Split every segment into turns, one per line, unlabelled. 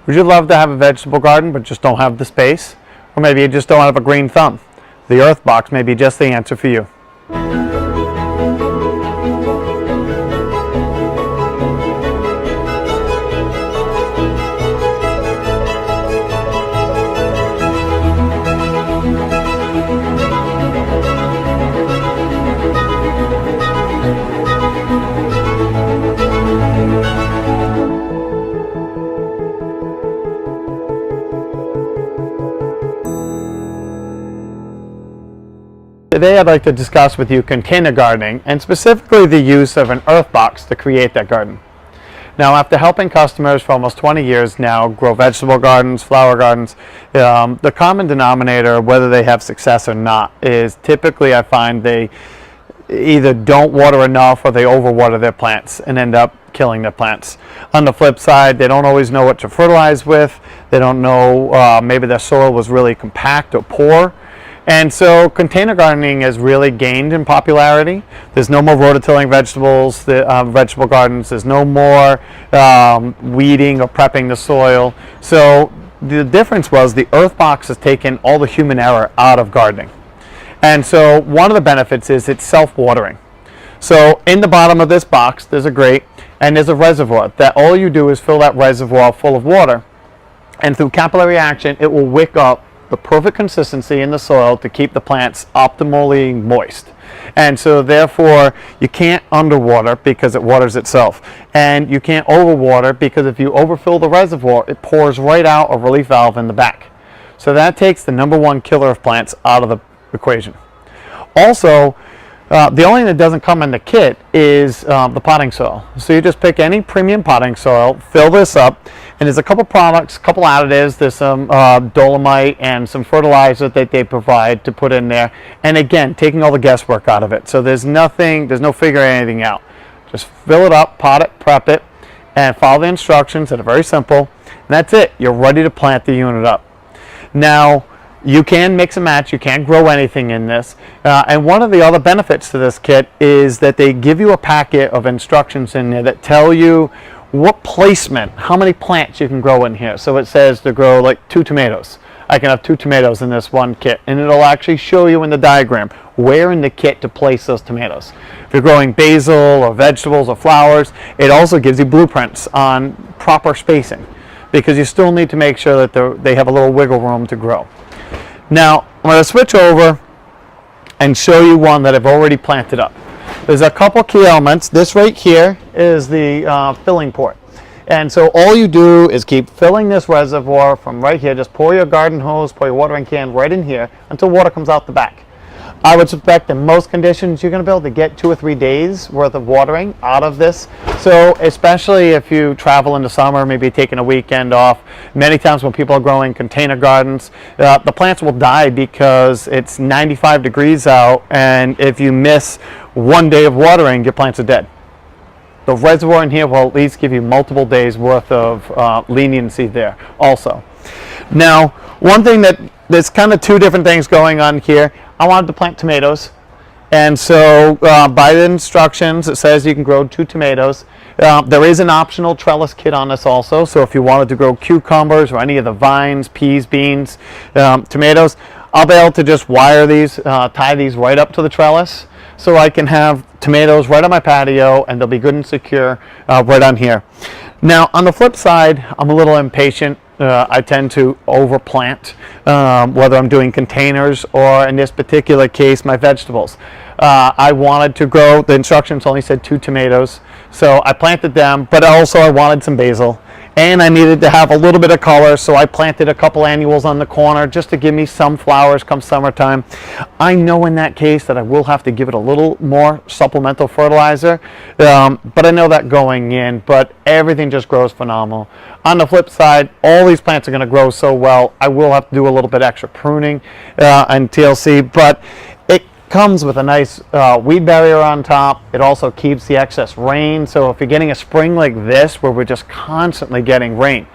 Would you love to have a vegetable garden but just don't have the space? Or maybe you just don't have a green thumb? The Earthbox may be just the answer for you. Today I'd like to discuss with you container gardening and specifically the use of an Earthbox to create that garden. Now, after helping customers for almost 20 years now grow vegetable gardens, flower gardens, the common denominator, whether they have success or not, is typically I find they either don't water enough or they overwater their plants and end up killing their plants. On the flip side, they don't always know what to fertilize with. They don't know, maybe their soil was really compact or poor. And so container gardening has really gained in popularity. There's no more rototilling vegetables, vegetable gardens. There's no more weeding or prepping the soil. So the difference was the Earthbox has taken all the human error out of gardening. And so one of the benefits is it's self-watering. So in the bottom of this box, there's a grate and there's a reservoir that all you do is fill that reservoir full of water. And through capillary action, it will wick up the perfect consistency in the soil to keep the plants optimally moist. And so therefore you can't underwater because it waters itself, and you can't overwater because if you overfill the reservoir it pours right out a relief valve in the back. So that takes the number one killer of plants out of the equation. Also, the only thing that doesn't come in the kit is the potting soil. So you just pick any premium potting soil, fill this up, and there's a couple products, couple additives. There's some dolomite and some fertilizer that they provide to put in there. And again, taking all the guesswork out of it. So there's no figuring anything out. Just fill it up, pot it, prep it, and follow the instructions that are very simple. And that's it. You're ready to plant the unit up. Now, you can mix and match, you can't grow anything in this. And one of the other benefits to this kit is that they give you a packet of instructions in there that tell you what placement, how many plants you can grow in here. So it says to grow like 2 tomatoes. I can have 2 tomatoes in this one kit, and it'll actually show you in the diagram where in the kit to place those tomatoes. If you're growing basil or vegetables or flowers, it also gives you blueprints on proper spacing, because you still need to make sure that they have a little wiggle room to grow. Now, I'm going to switch over and show you one that I've already planted up. There's a couple key elements. This right here is the filling port. And so all you do is keep filling this reservoir from right here. Just pour your garden hose, pour your watering can right in here until water comes out the back. I would suspect in most conditions you're going to be able to get 2 or 3 days worth of watering out of this. So especially if you travel in the summer, maybe taking a weekend off, many times when people are growing container gardens, the plants will die because it's 95 degrees out, and if you miss 1 day of watering, your plants are dead. The reservoir in here will at least give you multiple days worth of leniency there also. Now, one thing there's kind of 2 different things going on here. I wanted to plant tomatoes, and so by the instructions it says you can grow 2 tomatoes. There is an optional trellis kit on this also, so if you wanted to grow cucumbers or any of the vines, peas, beans, tomatoes, I'll be able to just wire these, tie these right up to the trellis, so I can have tomatoes right on my patio and they'll be good and secure right on here. Now on the flip side, I'm a little impatient. I tend to overplant, whether I'm doing containers or in this particular case my vegetables. I wanted to grow, the instructions only said 2 tomatoes, so I planted them, but also I wanted some basil. And I needed to have a little bit of color, so I planted a couple annuals on the corner just to give me some flowers come summertime. I know in that case that I will have to give it a little more supplemental fertilizer, but I know that going in, but everything just grows phenomenal. On the flip side, all these plants are going to grow so well, I will have to do a little bit extra pruning and TLC, but it comes with a nice weed barrier on top. It also keeps the excess rain, so if you're getting a spring like this where we're just constantly getting rain,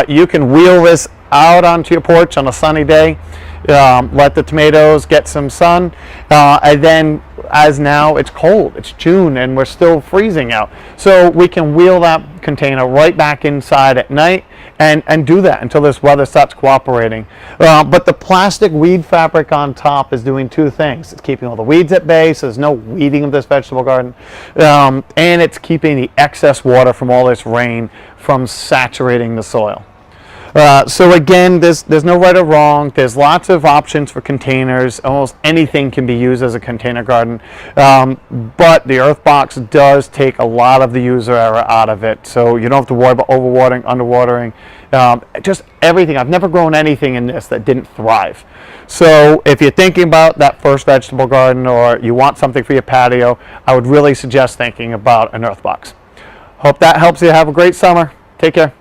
you can wheel this out onto your porch on a sunny day. let the tomatoes get some sun, and then as now it's cold, it's June and we're still freezing out, so we can wheel that container right back inside at night and do that until this weather starts cooperating. But the plastic weed fabric on top is doing two things. It's keeping all the weeds at bay, so there's no weeding of this vegetable garden, and it's keeping the excess water from all this rain from saturating the soil. So again, there's no right or wrong. There's lots of options for containers. Almost anything can be used as a container garden, but the Earthbox does take a lot of the user error out of it, so you don't have to worry about overwatering, underwatering, just everything. I've never grown anything in this that didn't thrive. So if you're thinking about that first vegetable garden or you want something for your patio, I would really suggest thinking about an Earthbox. Hope that helps you. Have a great summer. Take care.